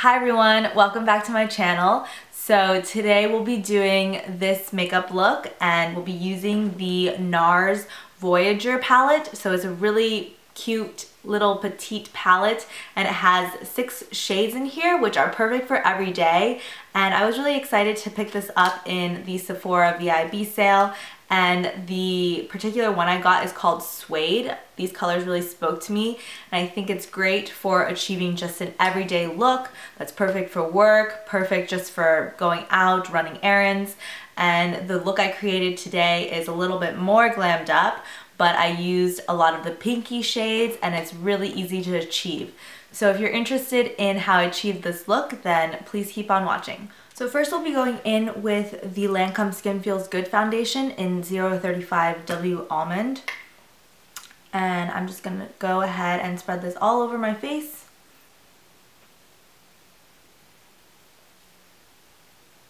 Hi everyone, welcome back to my channel. So today we'll be doing this makeup look and we'll be using the Nars Voyageur palette. So it's a really cute little petite palette and it has 6 shades in here which are perfect for every day. And I was really excited to pick this up in the Sephora VIB sale. And the particular one I got is called Suede. These colors really spoke to me and I think it's great for achieving just an everyday look that's perfect for work, perfect just for going out, running errands. And the look I created today is a little bit more glammed up, but I used a lot of the pinky shades and it's really easy to achieve. So if you're interested in how I achieved this look, then please keep on watching. So first we'll be going in with the Lancome Skin Feels Good foundation in 035W Almond. And I'm just gonna go ahead and spread this all over my face.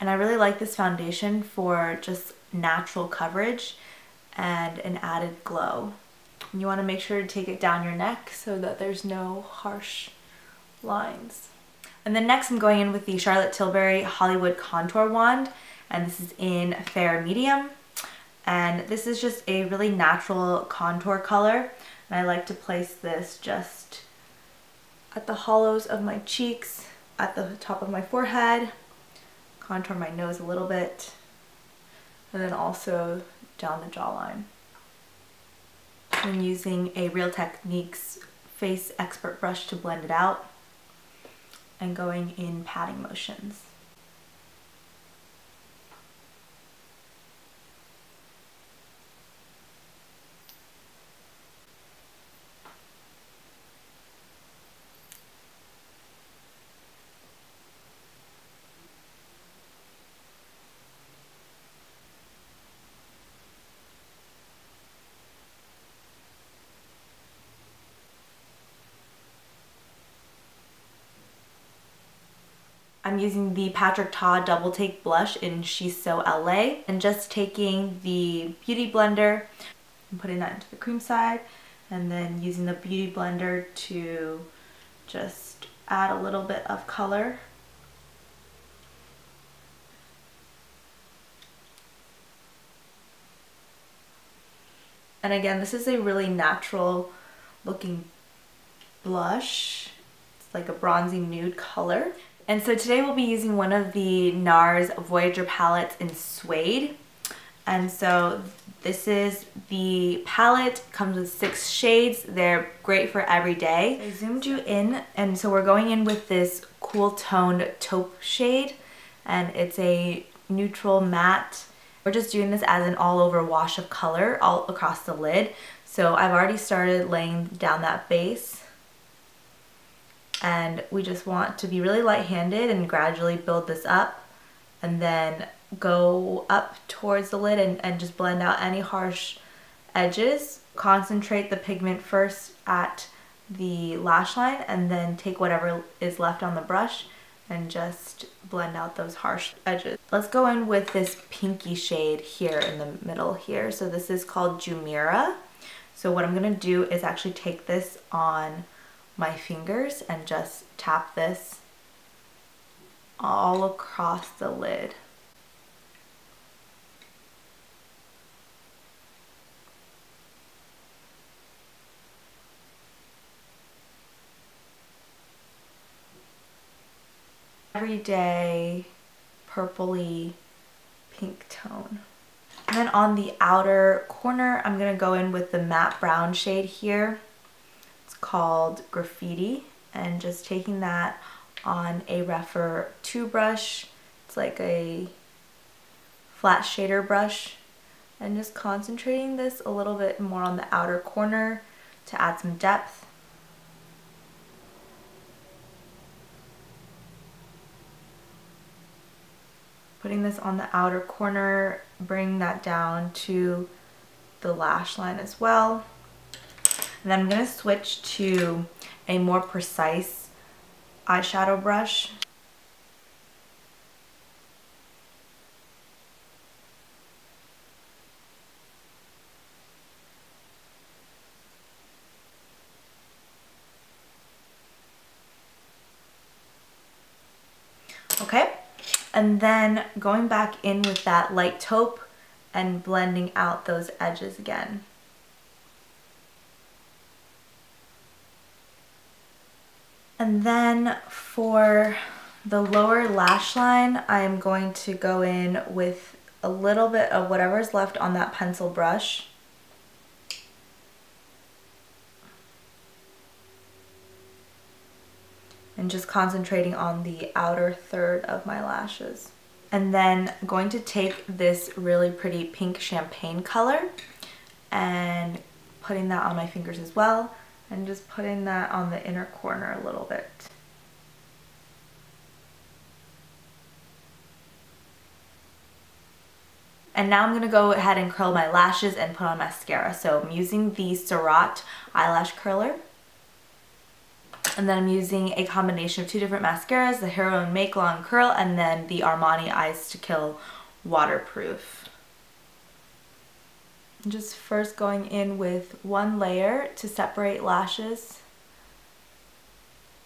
And I really like this foundation for just natural coverage and an added glow. And you wanna make sure to take it down your neck so that there's no harsh lines. And then next I'm going in with the Charlotte Tilbury Hollywood Contour Wand, and this is in Fair Medium. And this is just a really natural contour color, and I like to place this just at the hollows of my cheeks, at the top of my forehead, contour my nose a little bit, and then also down the jawline. I'm using a Real Techniques Face Expert brush to blend it out, and going in patting motions. I'm using the Patrick Ta Double Take Blush in She's So LA, and just taking the Beauty Blender and putting that into the cream side, and then using the Beauty Blender to just add a little bit of color. And again, this is a really natural looking blush. It's like a bronzy nude color. And so today we'll be using one of the Nars Voyageur palettes in Suede. And so this is the palette, comes with 6 shades. They're great for every day. I zoomed you in, and so we're going in with this cool toned taupe shade, and it's a neutral matte. We're just doing this as an all over wash of color all across the lid. So I've already started laying down that base. And we just want to be really light-handed and gradually build this up and then go up towards the lid and just blend out any harsh edges. Concentrate the pigment first at the lash line and then take whatever is left on the brush and just blend out those harsh edges. Let's go in with this pinky shade here in the middle here. So this is called Jumeirah. So what I'm gonna do is actually take this on my fingers and just tap this all across the lid. Everyday purpley pink tone. And then on the outer corner, I'm gonna go in with the matte brown shade here. Called Graffiti, and just taking that on a Rephr 2 brush. It's like a flat shader brush, and just concentrating this a little bit more on the outer corner to add some depth. Putting this on the outer corner, bring that down to the lash line as well. And then I'm going to switch to a more precise eyeshadow brush. Okay, and then going back in with that light taupe and blending out those edges again. And then for the lower lash line, I am going to go in with a little bit of whatever's left on that pencil brush. And just concentrating on the outer third of my lashes. And then I'm going to take this really pretty pink champagne color and putting that on my fingers as well, and just putting that on the inner corner a little bit. And now I'm going to go ahead and curl my lashes and put on mascara. So I'm using the Suede eyelash curler. And then I'm using a combination of two different mascaras, the Heroine Make Long Curl and then the Armani Eyes to Kill Waterproof. I'm just first going in with one layer to separate lashes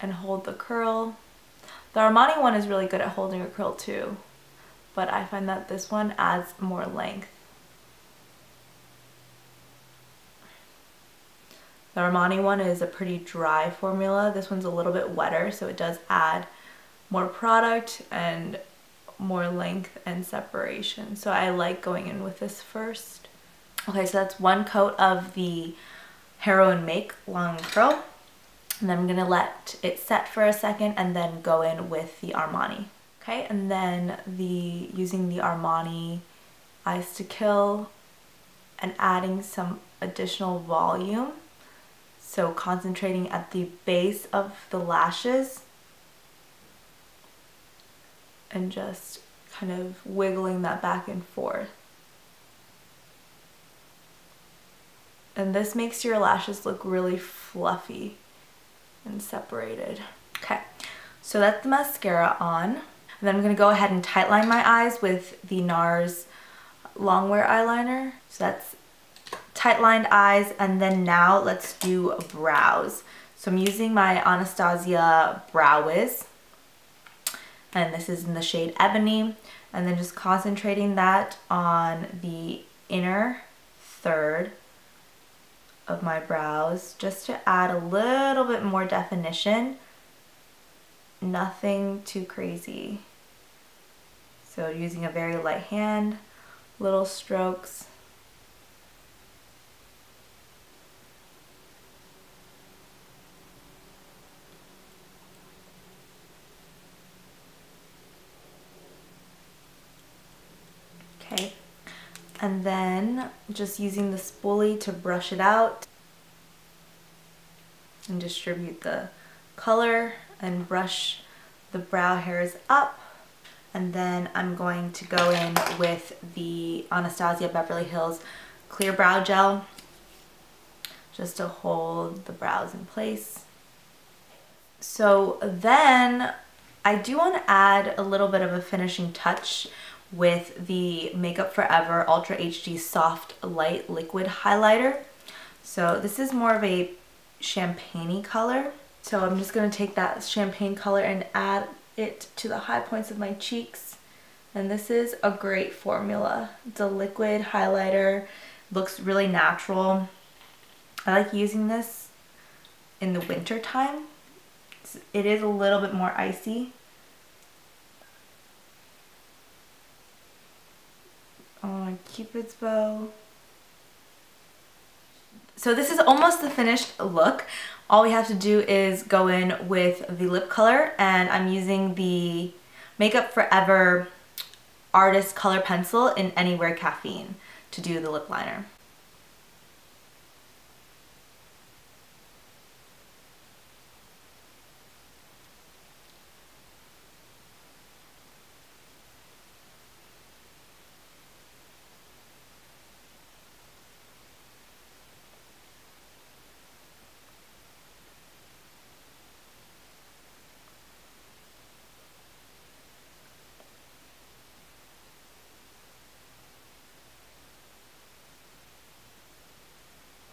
and hold the curl. The Armani one is really good at holding a curl too, but I find that this one adds more length. The Armani one is a pretty dry formula. This one's a little bit wetter, so it does add more product and more length and separation. So I like going in with this first. Okay, so that's one coat of the Heroine Make Long Curl. And then I'm gonna let it set for a second and then go in with the Armani. Okay, and then using the Armani Eyes to Kill and adding some additional volume. So concentrating at the base of the lashes and just kind of wiggling that back and forth. And this makes your lashes look really fluffy and separated. Okay, so that's the mascara on. And then I'm gonna go ahead and tightline my eyes with the Nars Longwear eyeliner. So that's tight-lined eyes, and then now let's do brows. So I'm using my Anastasia Brow Wiz, and this is in the shade Ebony, and then just concentrating that on the inner third of my brows just to add a little bit more definition. Nothing too crazy. So using a very light hand, little strokes. Okay, and then just using the spoolie to brush it out and distribute the color and brush the brow hairs up. And then I'm going to go in with the Anastasia Beverly Hills Clear Brow Gel just to hold the brows in place. So then I do want to add a little bit of a finishing touch with the Makeup Forever Ultra HD Soft Light Liquid Highlighter. So this is more of a champagne-y color. So I'm just going to take that champagne color and add it to the high points of my cheeks. And this is a great formula. It's a liquid highlighter, looks really natural. I like using this in the winter time. It is a little bit more icy. On my Cupid's bow. So this is almost the finished look. All we have to do is go in with the lip color, and I'm using the Makeup Forever Artist Color Pencil in Anywhere Caffeine to do the lip liner.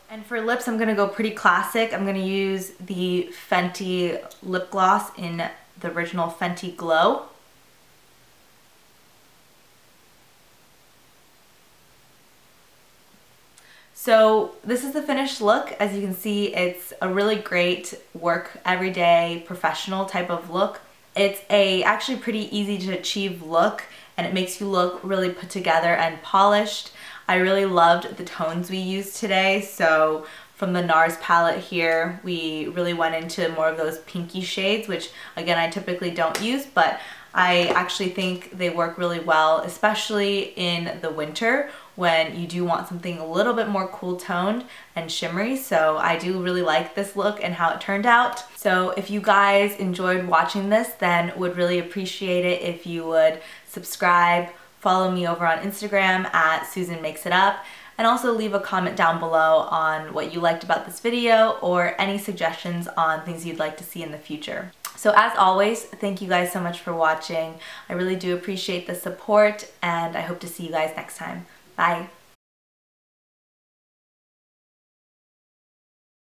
And for lips, I'm gonna go pretty classic. I'm gonna use the Fenty lip gloss in the original Fenty Glow. So this is the finished look. As you can see, it's a really great work everyday professional type of look. It's a actually pretty easy to achieve look, and it makes you look really put together and polished. I really loved the tones we used today. So from the Nars palette here, we really went into more of those pinky shades, which again, I typically don't use, but I actually think they work really well, especially in the winter when you do want something a little bit more cool toned and shimmery. So I do really like this look and how it turned out. So if you guys enjoyed watching this, then would really appreciate it if you would subscribe, follow me over on Instagram at Susan Makes It Up, and also leave a comment down below on what you liked about this video or any suggestions on things you'd like to see in the future. So as always, thank you guys so much for watching. I really do appreciate the support, and I hope to see you guys next time. Bye.